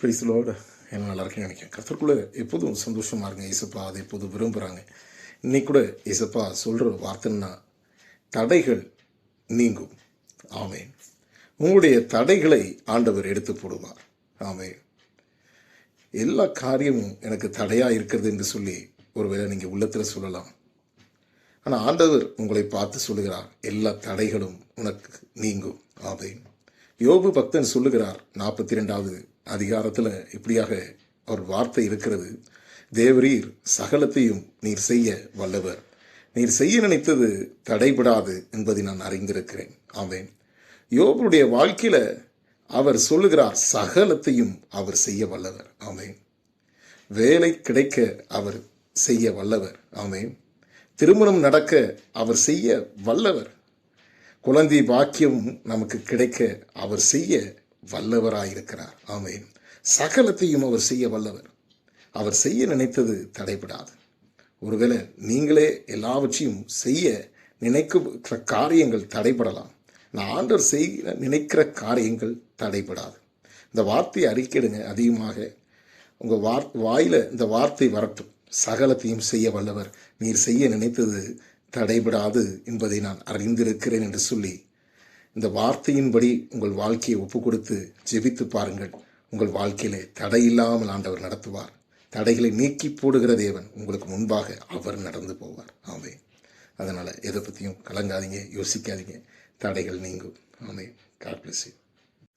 Price Lord. எல்லாம் நல்லா இருக்குன்னு நினைக்கிறேன். கர்த்தருக்குள்ளே எப்போதும் சந்தோஷமாக இருங்க. இசப்பா அதை எப்போதும் விரும்புகிறாங்க. இன்னைக்கு கூட இசப்பா சொல்கிற வார்த்தைன்னா தடைகள் நீங்கும். ஆமென். உங்களுடைய தடைகளை ஆண்டவர் எடுத்து போடுவார். ஆமென். எல்லா காரியமும் எனக்கு தடையாக இருக்கிறது என்று சொல்லி ஒருவேளை நீங்கள் உள்ளத்தில் சொல்லலாம். ஆனால் ஆண்டவர் உங்களை பார்த்து சொல்லுகிறார், எல்லா தடைகளும் உனக்கு நீங்கும். ஆமென். யோபு பக்தன் சொல்லுகிறார் 42வது அதிகாரத்தில் இப்படியாக ஒரு வார்த்தை இருக்கிறது. தேவரீர் சகலத்தையும் நீர் செய்ய வல்லவர், நீர் செய்ய நினைத்தது தடைபடாது என்பதை நான் அறிந்திருக்கிறேன். ஆமென். யோபுடைய வாழ்க்கையில அவர் சொல்லுகிறார், சகலத்தையும் அவர் செய்ய வல்லவர். ஆமென். வேலை கிடைக்க அவர் செய்ய வல்லவர். ஆமென். திருமணம் நடக்க அவர் செய்ய வல்லவர். குழந்தை பாக்கியம் நமக்கு கிடைக்க அவர் செய்ய வல்லவராயிருக்கிறார். ஆமென். சகலத்தையும் அவர் செய்ய வல்லவர். அவர் செய்ய நினைத்தது தடைபடாது. ஒருவேளை நீங்களே எல்லாவற்றையும் செய்ய நினைக்கிற காரியங்கள் தடைபடலாம். நான் ஆண்டவர் செய்ய நினைக்கிற காரியங்கள் தடைபடாது. இந்த வார்த்தையை அறிக்கையிடுங்க. அதிகமாக உங்கள் வாயில இந்த வார்த்தை வரட்டும். சகலத்தையும் செய்ய வல்லவர், நீர் செய்ய நினைத்தது தடைபடாது என்பதை நான் அறிந்திருக்கிறேன் என்று சொல்லி இந்த வார்த்தையின்படி உங்கள் வாழ்க்கையை ஒப்பு கொடுத்து ஜெபித்து பாருங்கள். உங்கள் வாழ்க்கையிலே தடையில்லாமல் ஆண்டவர் நடத்துவார். தடைகளை நீக்கி போடுகிற தேவன் உங்களுக்கு முன்பாக அவர் நடந்து போவார். ஆமென். அதனால் எதை பற்றியும் கலங்காதீங்க, யோசிக்காதீங்க. தடைகள் நீங்கும். ஆமென். God bless you.